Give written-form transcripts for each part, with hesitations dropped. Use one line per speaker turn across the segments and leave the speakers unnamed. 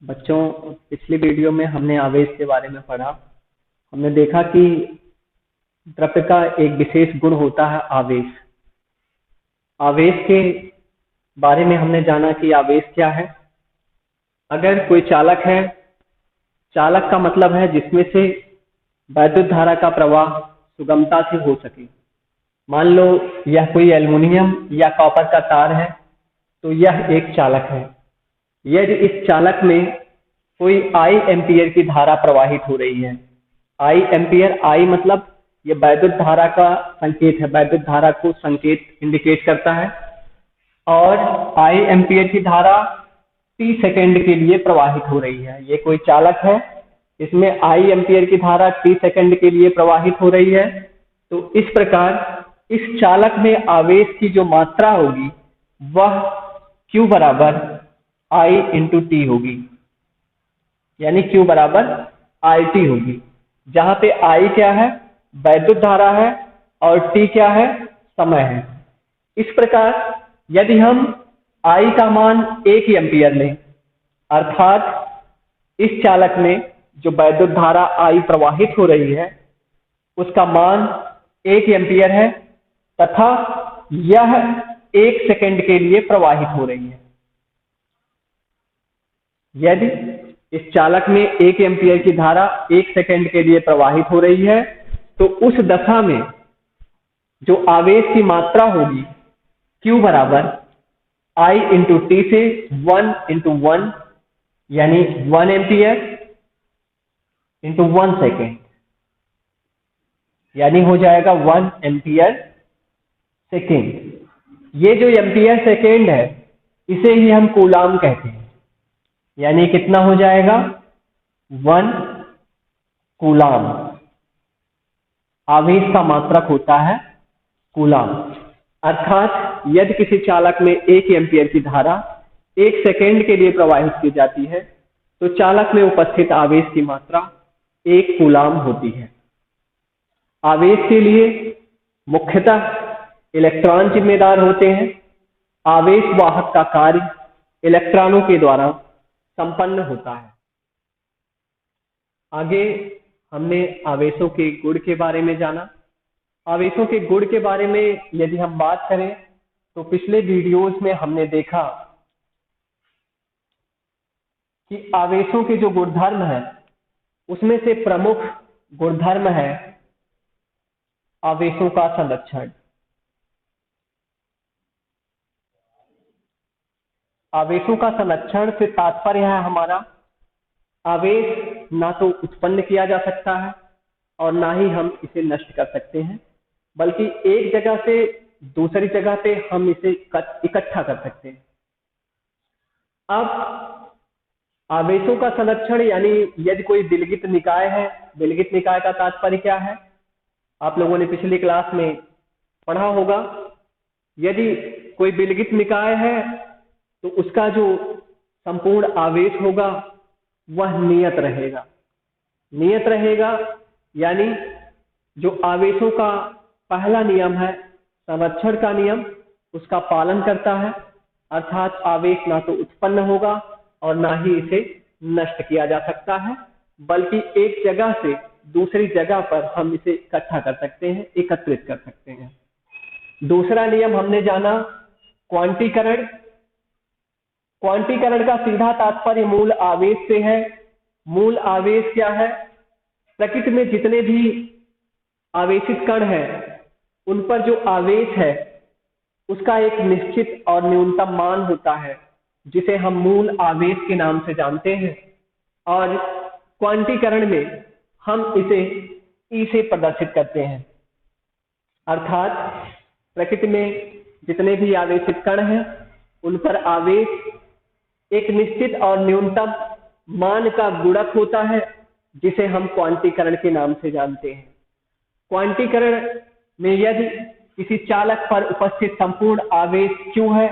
बच्चों, पिछली वीडियो में हमने आवेश के बारे में पढ़ा। हमने देखा कि द्रव्य का एक विशेष गुण होता है आवेश। आवेश के बारे में हमने जाना कि आवेश क्या है। अगर कोई चालक है, चालक का मतलब है जिसमें से वैद्युत धारा का प्रवाह सुगमता से हो सके। मान लो यह कोई एल्युमिनियम या कॉपर का तार है, तो यह एक चालक है। यदि इस चालक में कोई आई एम्पियर की धारा प्रवाहित हो रही है, आई एम्पियर, आई मतलब ये वैद्युत धारा का संकेत है, वैद्युत धारा को संकेत इंडिकेट करता है। और आई एम्पियर की धारा टी सेकेंड के लिए प्रवाहित हो रही है। ये कोई चालक है, इसमें आई एम्पियर की धारा टी सेकेंड के लिए प्रवाहित हो रही है। तो इस प्रकार इस चालक में आवेश की जो मात्रा होगी वह Q बराबर I इंटू टी होगी, यानी Q बराबर IT होगी, जहां पे I क्या है, वैद्युत धारा है, और T क्या है, समय है। इस प्रकार यदि हम I का मान 1 एम्पियर लें, अर्थात इस चालक में जो वैद्युत धारा I प्रवाहित हो रही है उसका मान 1 एम्पियर है तथा यह 1 सेकंड के लिए प्रवाहित हो रही है। यदि इस चालक में 1 एम्पियर की धारा 1 सेकंड के लिए प्रवाहित हो रही है, तो उस दशा में जो आवेश की मात्रा होगी Q बराबर I इंटू टी से 1 इंटू 1, यानी 1 एम्पियर इंटू 1 सेकेंड, यानी हो जाएगा 1 एम्पियर सेकेंड। ये जो एम्पियर सेकेंड है इसे ही हम कूलाम कहते हैं, यानी कितना हो जाएगा 1 कूलाम। आवेश का मात्रक होता है कूलाम। अर्थात यदि किसी चालक में 1 एम्पियर की धारा 1 सेकेंड के लिए प्रवाहित की जाती है, तो चालक में उपस्थित आवेश की मात्रा 1 कूलाम होती है। आवेश के लिए मुख्यतः इलेक्ट्रॉन जिम्मेदार होते हैं। आवेश वाहक का कार्य इलेक्ट्रॉनों के द्वारा संपन्न होता है। आगे हमने आवेशों के गुण के बारे में जाना। आवेशों के गुण के बारे में यदि हम बात करें तो पिछले वीडियोस में हमने देखा कि आवेशों के जो गुणधर्म है उसमें से प्रमुख गुणधर्म है आवेशों का संरक्षण। आवेशों का संरक्षण से तात्पर्य है हमारा, आवेश ना तो उत्पन्न किया जा सकता है और ना ही हम इसे नष्ट कर सकते हैं, बल्कि एक जगह से दूसरी जगह पे हम इसे इकट्ठा कर सकते हैं। अब आवेशों का संरक्षण यानी यदि कोई विलगित निकाय है, विलगित निकाय का तात्पर्य क्या है, आप लोगों ने पिछली क्लास में पढ़ा होगा। यदि कोई विलगित निकाय है तो उसका जो संपूर्ण आवेश होगा वह नियत रहेगा। नियत रहेगा यानी जो आवेशों का पहला नियम है संरक्षण का नियम, उसका पालन करता है। अर्थात आवेश ना तो उत्पन्न होगा और ना ही इसे नष्ट किया जा सकता है, बल्कि एक जगह से दूसरी जगह पर हम इसे इकट्ठा कर सकते हैं, एकत्रित कर सकते हैं। दूसरा नियम हमने जाना क्वांटीकरण। क्वांटीकरण का सीधा तात्पर्य मूल आवेश से है। मूल आवेश क्या है? प्रकृति में जितने भी आवेशित कण हैं उन पर जो आवेश है उसका एक निश्चित और न्यूनतम मान होता है, जिसे हम मूल आवेश के नाम से जानते हैं। और क्वांटीकरण में हम इसे ई से प्रदर्शित करते हैं। अर्थात प्रकृति में जितने भी आवेशित कण हैं उन पर आवेश एक निश्चित और न्यूनतम मान का गुणक होता है, जिसे हम क्वांटीकरण के नाम से जानते हैं। क्वांटीकरण में यदि किसी चालक पर उपस्थित संपूर्ण आवेश Q है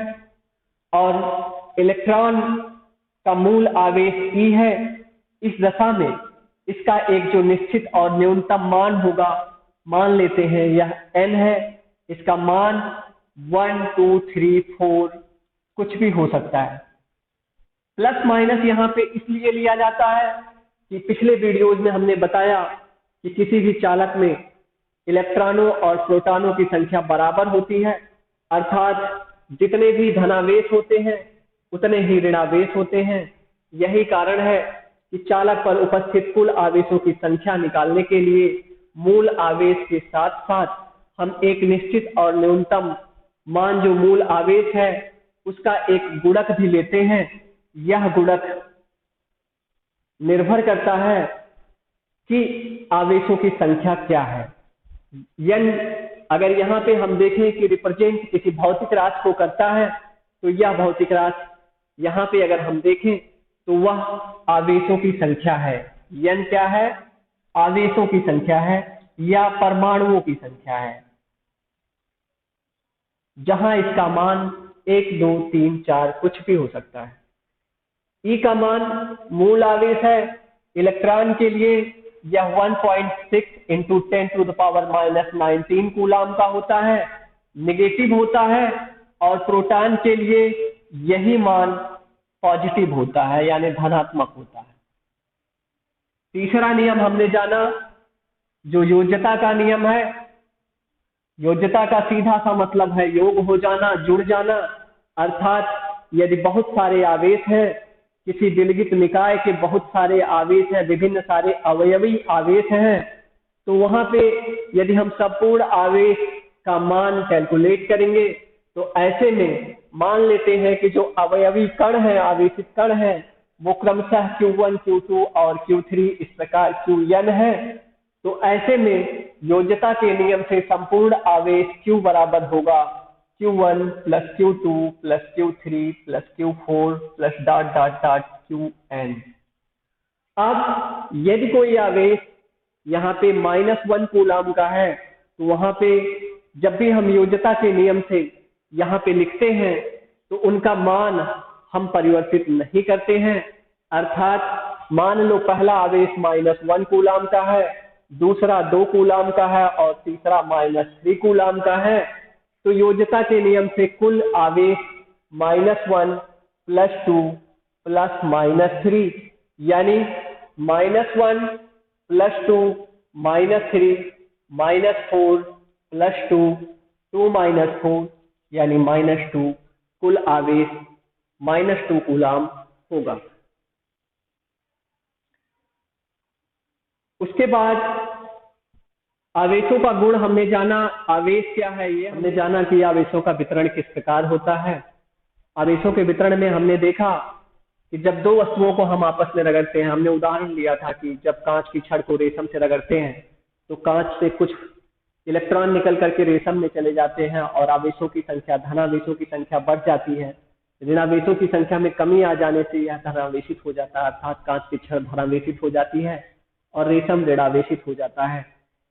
और इलेक्ट्रॉन का मूल आवेश E है, इस दशा में इसका एक जो निश्चित और न्यूनतम मान होगा, मान लेते हैं यह n है। इसका मान 1, 2, 3, 4 कुछ भी हो सकता है। प्लस माइनस यहाँ पे इसलिए लिया जाता है कि पिछले वीडियोज में हमने बताया कि किसी भी चालक में इलेक्ट्रॉनों और प्रोटॉनों की संख्या बराबर होती है, अर्थात जितने भी धनावेश होते हैं उतने ही ऋणावेश होते हैं। यही कारण है कि चालक पर उपस्थित कुल आवेशों की संख्या निकालने के लिए मूल आवेश के साथ साथ हम एक निश्चित और न्यूनतम मान जो मूल आवेश है उसका एक गुणक भी लेते हैं। यह गुणक निर्भर करता है कि आवेशों की संख्या क्या है। n अगर यहाँ पे हम देखें कि रिप्रेजेंट किसी भौतिक राशि को करता है तो यह भौतिक राशि यहाँ पे अगर हम देखें तो वह आवेशों की संख्या है। n क्या है? आवेशों की संख्या है या परमाणुओं की संख्या है, जहां इसका मान 1 2 3 4 कुछ भी हो सकता है। E का मान मूल आवेश है। इलेक्ट्रॉन के लिए यह 1.6 इंटू 10⁻⁻19 कूलाम का होता है, नेगेटिव होता है। और प्रोटॉन के लिए यही मान पॉजिटिव होता है यानी धनात्मक होता है। तीसरा नियम हमने जाना जो योज्यता का नियम है। योज्यता का सीधा सा मतलब है योग हो जाना, जुड़ जाना। अर्थात यदि बहुत सारे आवेश हैं, किसी विलगित निकाय के बहुत सारे आवेश हैं, विभिन्न सारे अवयवी आवेश हैं, तो वहां पे यदि हम संपूर्ण आवेश का मान कैलकुलेट करेंगे तो ऐसे में मान लेते हैं कि जो अवयवी कण है, आवेशित कण है, वो क्रमशः Q1 Q2 और Q3 इस प्रकार Qn है। तो ऐसे में योज्यता के नियम से संपूर्ण आवेश Q बराबर होगा Q1 plus Q2 plus Q3 plus Q4 plus dot dot dot Qn। अब यदि कोई आवेश यहाँ पे -1 कूलाम का है तो वहां पे जब भी हम योज्यता के नियम से यहाँ पे लिखते हैं तो उनका मान हम परिवर्तित नहीं करते हैं। अर्थात मान लो पहला आवेश -1 कूलाम का है, दूसरा 2 कूलाम का है और तीसरा -3 कूलाम का है, तो योज्यता के नियम से कुल आवेश -1 +2 +3 यानी -1 +2 -3 -4 +2 2 -4 यानी -2 कुल आवेश -2 कूलाम होगा। उसके बाद आवेशों का गुण हमने जाना। आवेश क्या है ये हमने जाना कि आवेशों का वितरण किस प्रकार होता है। आवेशों के वितरण में हमने देखा कि जब दो वस्तुओं को हम आपस में रगड़ते हैं, हमने उदाहरण लिया था कि जब कांच की छड़ को रेशम से रगड़ते हैं तो कांच से कुछ इलेक्ट्रॉन निकल करके रेशम में चले जाते हैं और आवेशों की संख्या, धनावेशों की संख्या बढ़ जाती है। ऋणावेशों की संख्या में कमी आ जाने से यह धनावेशित हो जाता है, अर्थात कांच की छड़ धनावेशित हो जाती है और रेशम ऋणावेशित हो जाता है।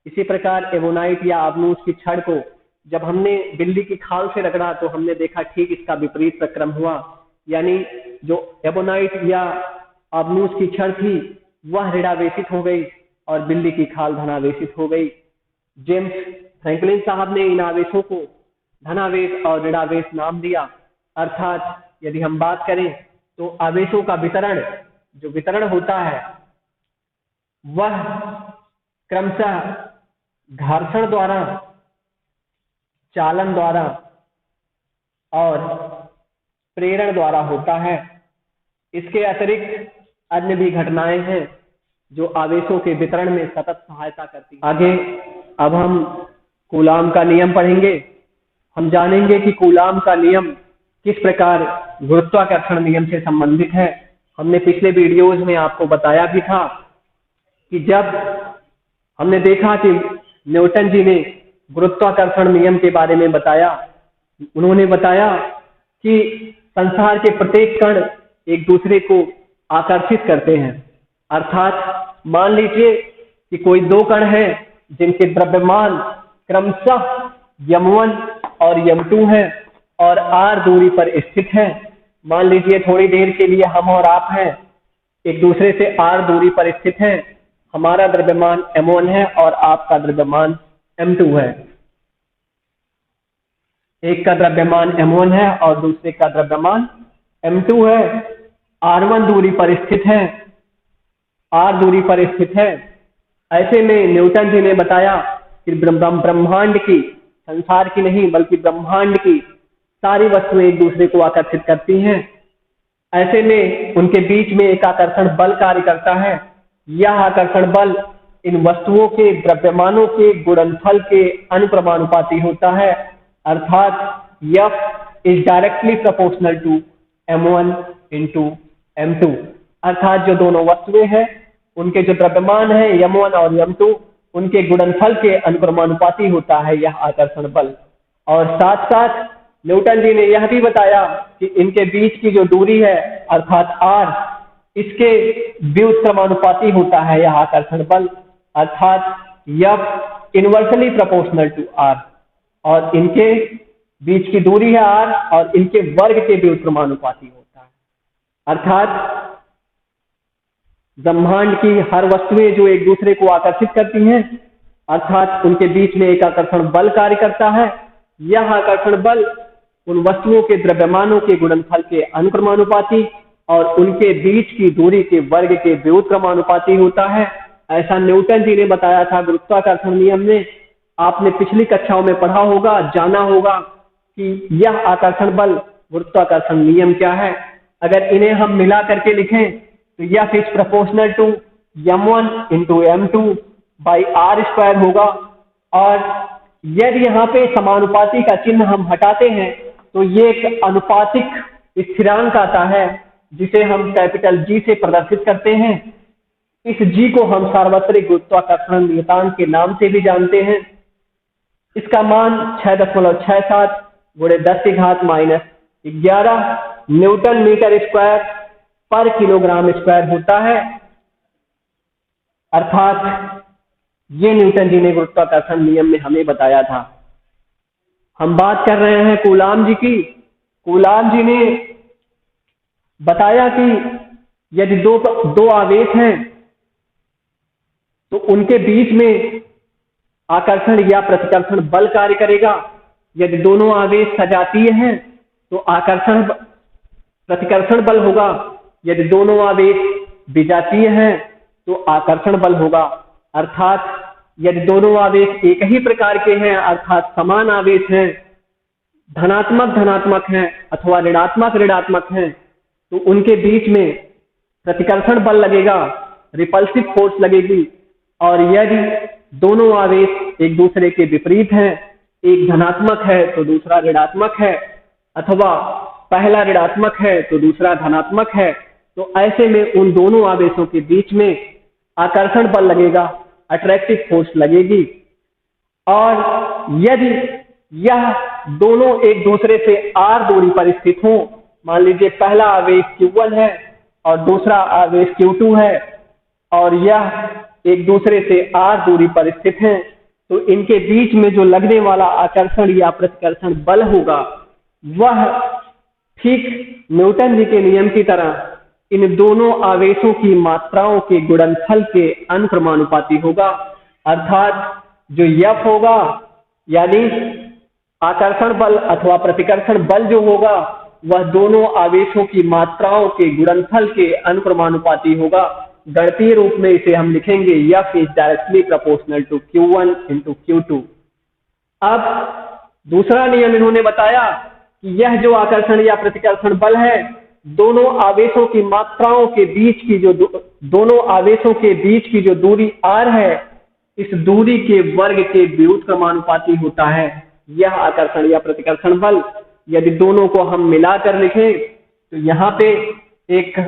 इसी प्रकार एबोनाइट या आबनूस की छड़ को जब हमने बिल्ली की खाल से रगड़ा तो हमने देखा ठीक इसका विपरीत प्रक्रम हुआ, यानी जो एबोनाइट या आबनूस की छड़ थी वह ऋणावेशित हो गई और बिल्ली की खाल धनावेशित हो गई। जेम्स फ्रैंकलिन साहब ने इन आवेशों को धनावेश और ऋणावेश नाम दिया। अर्थात यदि हम बात करें तो आवेशों का वितरण, जो वितरण होता है वह क्रमशः घर्षण द्वारा, चालन द्वारा और प्रेरण द्वारा होता है। इसके अतिरिक्त अन्य भी घटनाएं हैं जो आवेशों के वितरण में सतत सहायता करती हैं। आगे अब हम कूलाम का नियम पढ़ेंगे। हम जानेंगे कि कूलाम का नियम किस प्रकार गुरुत्वाकर्षण नियम से संबंधित है। हमने पिछले वीडियोज में आपको बताया भी था कि जब हमने देखा कि न्यूटन जी ने गुरुत्वाकर्षण नियम के बारे में बताया, उन्होंने बताया कि संसार के प्रत्येक कण एक दूसरे को आकर्षित करते हैं। अर्थात मान लीजिए कि कोई दो कण हैं जिनके द्रव्यमान क्रमशः m1 और m2 हैं और r दूरी पर स्थित हैं। मान लीजिए थोड़ी देर के लिए हम और आप हैं, एक दूसरे से r दूरी पर स्थित हैं। हमारा द्रव्यमान m1 है और आपका द्रव्यमान m2 है। एक का द्रव्यमान m1 है और दूसरे का द्रव्यमान m2 है। r1 दूरी पर स्थित है, r दूरी पर स्थित है। ऐसे में न्यूटन जी ने बताया कि ब्रह्मांड की, संसार की नहीं बल्कि ब्रह्मांड की सारी वस्तुएं एक दूसरे को आकर्षित करती हैं। ऐसे में उनके बीच में एक आकर्षण बल कार्य करता है। यह आकर्षण बल इन वस्तुओं के द्रव्यमानों के गुणनफल के अनुक्रमानुपाती होता है, अर्थात F is directly proportional to m1 into m2। अर्थात जो दोनों वस्तुएं हैं उनके जो द्रव्यमान है m1 और m2 उनके गुणनफल के अनुक्रमानुपाती होता है यह आकर्षण बल। और साथ साथ न्यूटन जी ने यह भी बताया कि इनके बीच की जो दूरी है अर्थात r, इसके व्युत्क्रमानुपाती होता है यह आकर्षण बल, अर्थात F inversely proportional to r। और इनके बीच की दूरी है r और इनके वर्ग के व्युत्क्रमानुपाती होता है, अर्थात ब्रह्मांड की हर वस्तुएं जो एक दूसरे को आकर्षित करती हैं, अर्थात उनके बीच में एक आकर्षण बल कार्य करता है। यह आकर्षण बल उन वस्तुओं के द्रव्यमानों के गुणनफल के अनुक्रमानुपाती और उनके बीच की दूरी के वर्ग के व्युत्क्रमानुपाती होता है। ऐसा न्यूटन जी ने बताया था गुरुत्वाकर्षण नियम में। आपने पिछली कक्षाओं में पढ़ा होगा, जाना होगा कि यह आकर्षण बल, गुरुत्वाकर्षण नियम क्या है। अगर इन्हें हम मिला करके लिखें तो यह is proportional to m1 into m2 by r square होगा। और यदि यहाँ पे समानुपाती का चिन्ह हम हटाते हैं तो ये एक अनुपातिक स्थिरांक आता है जिसे हम कैपिटल G से प्रदर्शित करते हैं। इस G को हम सार्वत्रिक गुरुत्वाकर्षण नियतांक के नाम से भी जानते हैं। इसका मान 6.67 गुणे 10⁻⁻11 न्यूटन मीटर स्क्वायर पर किलोग्राम स्क्वायर होता है। अर्थात ये न्यूटन जी ने गुरुत्वाकर्षण नियम में हमें बताया था। हम बात कर रहे हैं कूलाम जी की। कूलाम जी ने बताया कि यदि दो आवेश हैं तो उनके बीच में आकर्षण या प्रतिकर्षण बल कार्य करेगा। यदि दोनों आवेश सजातीय हैं तो आकर्षण प्रतिकर्षण बल होगा। यदि दोनों आवेश विजातीय हैं तो आकर्षण बल होगा। अर्थात यदि दोनों आवेश एक ही प्रकार के हैं, अर्थात समान आवेश हैं, धनात्मक धनात्मक हैं अथवा ऋणात्मक ऋणात्मक हैं, तो उनके बीच में प्रतिकर्षण बल लगेगा, रिपल्सिव फोर्स लगेगी। और यदि दोनों आवेश एक दूसरे के विपरीत हैं, एक धनात्मक है तो दूसरा ऋणात्मक है, अथवा पहला ऋणात्मक है तो दूसरा धनात्मक है, तो ऐसे में उन दोनों आवेशों के बीच में आकर्षण बल लगेगा, अट्रैक्टिव फोर्स लगेगी। और यदि यह दोनों एक दूसरे से r दूरी पर स्थित हो, मान लीजिए पहला आवेश q1 है और दूसरा आवेश q2 है, और यह एक दूसरे से r दूरी पर स्थित हैं, तो इनके बीच में जो लगने वाला आकर्षण या प्रतिकर्षण बल होगा वह ठीक न्यूटन जी के नियम की तरह इन दोनों आवेशों की मात्राओं के गुणनफल के अनुक्रमानुपाती होगा। अर्थात जो F होगा यानी आकर्षण बल अथवा प्रतिकर्षण बल जो होगा वह दोनों आवेशों की मात्राओं के गुणनफल के अनुक्रमानुपाती होगा। गणितीय रूप में इसे हम लिखेंगे F is directly proportional to Q1 into Q2। अब दूसरा नियम इन्होंने बताया कि यह जो आकर्षण या प्रतिकर्षण बल है दोनों आवेशों की मात्राओं के बीच की जो दोनों आवेशों के बीच की जो दूरी r है, इस दूरी के वर्ग के व्युत्क्रमानुपाती होता है यह आकर्षण या प्रतिकर्षण बल। यदि दोनों को हम मिलाकर लिखें तो यहाँ पे एक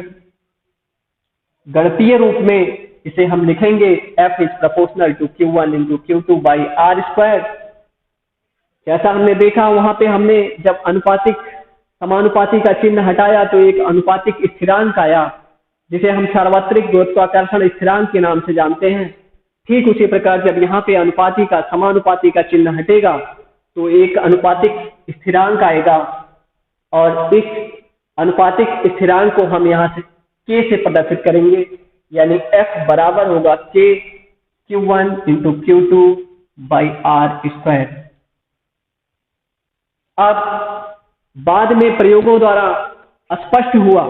गणितीय रूप में इसे हम लिखेंगे F is proportional to Q1 into Q2 by r square. जैसा हमने देखा वहां पे हमने जब अनुपातिक समानुपाती का चिन्ह हटाया तो एक अनुपातिक स्थिरांक आया जिसे हम सार्वत्रिक गुरुत्वाकर्षण स्थिरांक के नाम से जानते हैं। ठीक उसी प्रकार जब यहाँ पे अनुपाती का समानुपाती का चिन्ह हटेगा तो एक अनुपातिक स्थिरांक आएगा, और इस अनुपातिक स्थिरांक को हम यहाँ से k से प्रदर्शित करेंगे, यानी F बराबर होगा k Q1 into Q2 by r square. अब बाद में प्रयोगों द्वारा स्पष्ट हुआ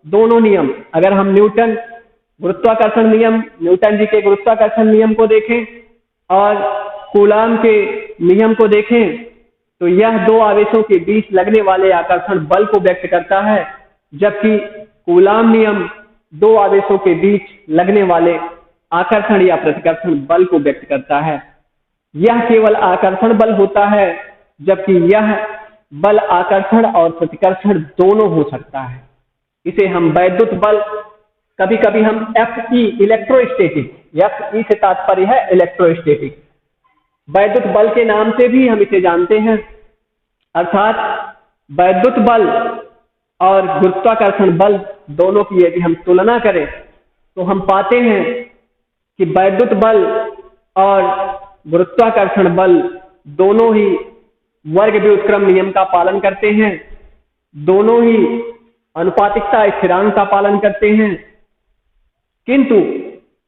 दोनों नियम, अगर हम न्यूटन गुरुत्वाकर्षण नियम, न्यूटन जी के गुरुत्वाकर्षण नियम को देखें और कूलाम के नियम को देखें, तो यह दो आवेशों के बीच लगने वाले आकर्षण बल को व्यक्त करता है, जबकि कूलाम नियम दो आवेशों के बीच लगने वाले आकर्षण या प्रतिकर्षण बल को व्यक्त करता है। यह केवल आकर्षण बल होता है, जबकि यह बल आकर्षण और प्रतिकर्षण दोनों हो सकता है। इसे हम वैद्युत बल, कभी कभी हम FE इलेक्ट्रोस्टैटिक, FE से तात्पर्य है इलेक्ट्रोस्टैटिक, वैद्युत बल के नाम से भी हम इसे जानते हैं। अर्थात वैद्युत बल और गुरुत्वाकर्षण बल दोनों की यदि हम तुलना करें तो हम पाते हैं कि वैद्युत बल और गुरुत्वाकर्षण बल दोनों ही वर्ग व्युत्क्रम नियम का पालन करते हैं, दोनों ही अनुपातिकता स्थिरांक का पालन करते हैं। किंतु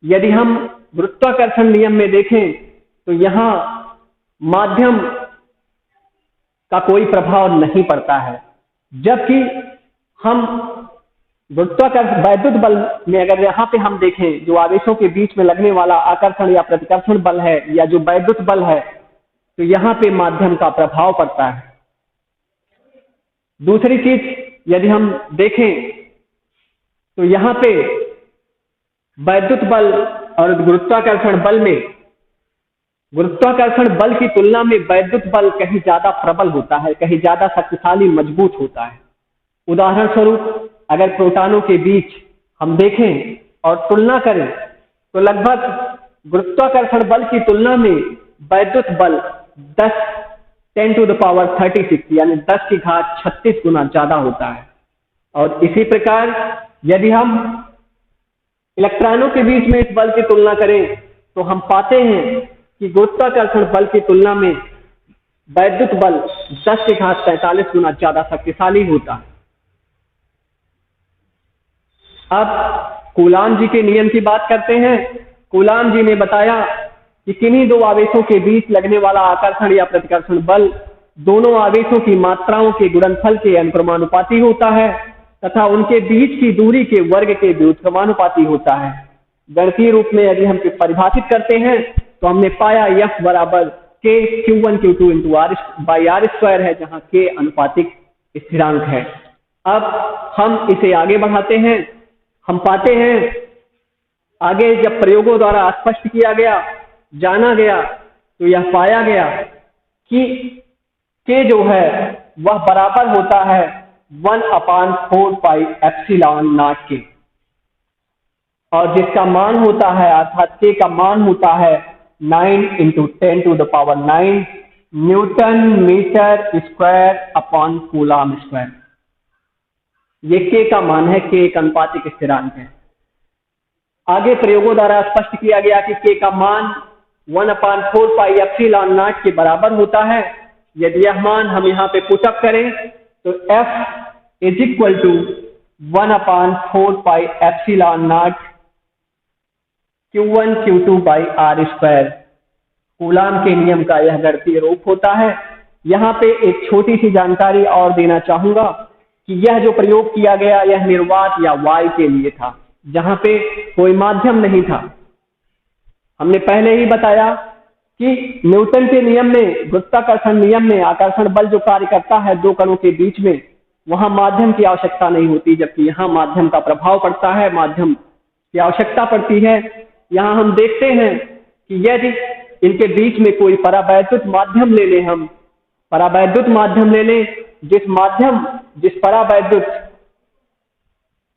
यदि हम गुरुत्वाकर्षण नियम में देखें तो यहां माध्यम का कोई प्रभाव नहीं पड़ता है, जबकि हम गुरुत्वाकर्षण वैद्युत बल में अगर यहाँ पे हम देखें जो आवेशों के बीच में लगने वाला आकर्षण या प्रतिकर्षण बल है या जो वैद्युत बल है, तो यहाँ पे माध्यम का प्रभाव पड़ता है। दूसरी चीज यदि हम देखें तो यहाँ पे वैद्युत बल और गुरुत्वाकर्षण बल में, गुरुत्वाकर्षण बल की तुलना में वैद्युत बल कहीं ज्यादा प्रबल होता है, कहीं ज्यादा शक्तिशाली मजबूत होता है। उदाहरण स्वरूप अगर प्रोटॉनों के बीच हम देखें और तुलना करें तो लगभग गुरुत्वाकर्षण बल की तुलना में वैद्युत बल 10⁻36 यानी 10 की घात 36 गुना ज्यादा होता है। और इसी प्रकार यदि हम इलेक्ट्रॉनों के बीच में इस बल की तुलना करें तो हम पाते हैं कि गुरुत्वाकर्षण बल की तुलना में वैद्युत बल 10 की घात 43 गुना ज्यादा शक्तिशाली होता है। अब कूलाम जी के नियम की बात करते हैं। कूलाम जी ने बताया कि किन्हीं दो आवेशों के बीच लगने वाला आकर्षण या प्रतिकर्षण बल दोनों आवेशों की मात्राओं के गुणनफल के अनुक्रमानुपाती होता है तथा उनके बीच की दूरी के वर्ग के व्युत्क्रमानुपाती होता है। गणितीय रूप में यदि हम परिभाषित करते हैं तो हमने पाया F बराबर K Q1 Q2 into R square है, जहां K अनुपातिक स्थिरांक है। अब हम इसे आगे बढ़ाते हैं। हम पाते हैं आगे जब प्रयोगों द्वारा स्पष्ट किया गया, जाना गया, तो यह पाया गया कि K जो है वह बराबर होता है 1/4 पाई एप्सिलॉन नॉट के, और जिसका मान होता है अर्थात K का मान होता है 9 × 10⁹ newton metre square upon coulomb square. ये K का मान है, K एक अनुपातिक स्थिरांक है। आगे प्रयोगों द्वारा स्पष्ट किया गया कि K का मान 1/4 पाई एप्सिलॉन नॉट के बराबर होता है। यदि यह मान हम यहाँ पे पुटअप करें तो F = 1/4 pi epsilon nought Q1 Q2 by R square coulomb के नियम का यह गणितीय रूप होता है। यहाँ पे एक छोटी सी जानकारी और देना चाहूंगा कि यह जो प्रयोग किया गया यह निर्वात या वायु के लिए था, जहां पे कोई माध्यम नहीं था। हमने पहले ही बताया कि न्यूटन के नियम में, गुरुत्वाकर्षण नियम में आकर्षण बल जो कार्य करता है दो कणों के बीच में, वहां माध्यम की आवश्यकता नहीं होती, जबकि यहाँ माध्यम का प्रभाव पड़ता है, माध्यम की आवश्यकता पड़ती है। यहाँ हम देखते हैं कि यदि इनके बीच में कोई परावैद्युत माध्यम ले लें, हम परावैद्युत माध्यम ले लें, जिस परावैद्युत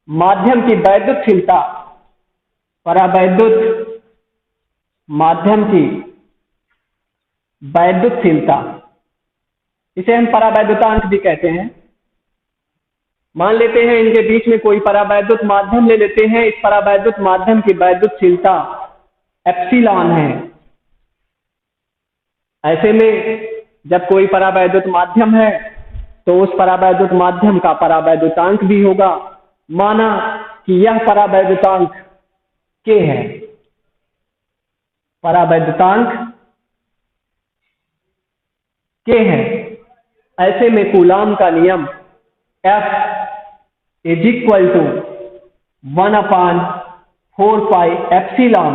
माध्यम की वैद्युतशीलता, परावैद्युत माध्यम की वैद्युतशीलता, इसे हम परावैद्युतांक भी कहते हैं। मान लेते हैं इनके बीच में कोई परावैद्युत माध्यम ले लेते हैं, इस परावैद्युत माध्यम की वैद्युतशीलता एप्सिलॉन है। ऐसे में जब कोई परावैद्युत माध्यम है तो उस परावैद्युत माध्यम का परावैद्युतांक भी होगा। माना कि यह परावैद्युतांक K है, परावैद्युतांक K है। ऐसे में कूलाम का नियम F = 1/4 pi epsilon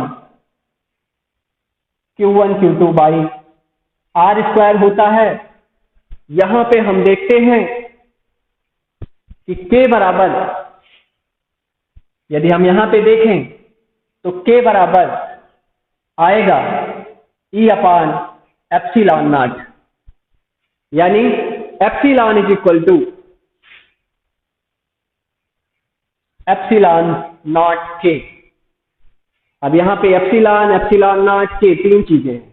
Q1 Q2 by r square होता है। यहां पे हम देखते हैं कि K बराबर, यदि हम यहां पे देखें तो K बराबर आएगा E/एप्सिलॉन नॉट, यानी epsilon is equal to epsilon nought K। अब यहां पे एप्सिलॉन, एप्सिलॉन नॉट K तीन चीजें हैं।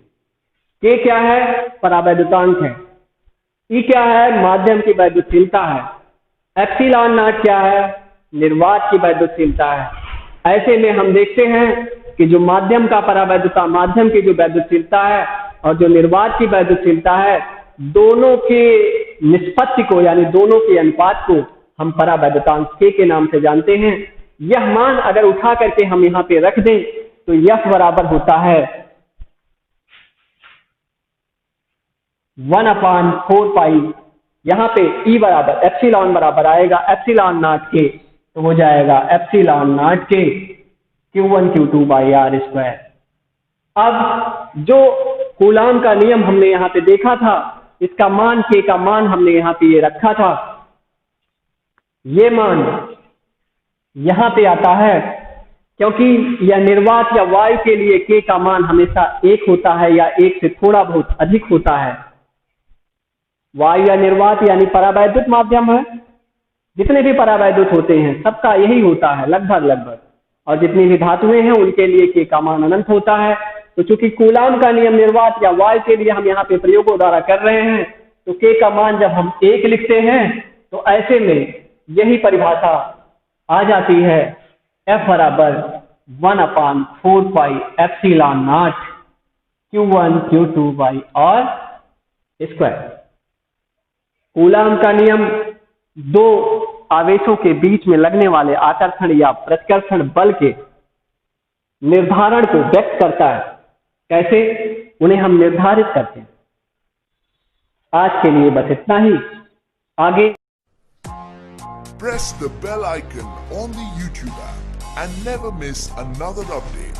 K क्या है? परावैद्युतांक है। E क्या है? माध्यम की वैद्युतशीलता है। एप्सिलॉन नॉट क्या है? निर्वात की वैद्युतशीलता है। ऐसे में हम देखते हैं कि जो माध्यम का परावैद्युता, माध्यम की जो वैद्युतशीलता है और जो निर्वात की वैद्युतशीलता है, दोनों के निष्पत्ति को यानी दोनों के अनुपात को हम परावैद्युतांक K के नाम से जानते हैं। यह मान अगर उठा करके हम यहाँ पे रख दें तो F बराबर होता है 1/4 पाई, यहाँ पे E बराबर एप्सिलॉन बराबर आएगा एप्सिलॉन नॉट K, तो हो जाएगा epsilon nought K Q1 Q2 by r square. अब जो कूलाम का नियम हमने यहाँ पे देखा था, इसका मान K का मान हमने यहाँ पे ये रखा था, ये मान यहाँ पे आता है क्योंकि यह निर्वात या वायु के लिए K का मान हमेशा 1 होता है या 1 से थोड़ा बहुत अधिक होता है। वायु या निर्वात यानी परावैद्युत माध्यम है, जितने भी परावैद्युत होते हैं सबका यही होता है लगभग, और जितनी भी धातुएं हैं उनके लिए K का मान अनंत होता है। तो चूंकि कूलाम का नियम निर्वात या वायु के लिए हम यहाँ पे प्रयोगों द्वारा कर रहे हैं, तो K का मान जब हम 1 लिखते हैं तो ऐसे में यही परिभाषा आ जाती है, F बराबर 1/4 pi epsilon nought Q1 Q2 by r square. Coulomb का नियम दो आवेशों के बीच में लगने वाले आकर्षण या प्रतिकर्षण बल के निर्धारण को व्यक्त करता है। कैसे? उन्हें हम निर्धारित करते हैं। आज के लिए बस इतना ही। आगे
press the bell icon on the YouTube app and never miss another update.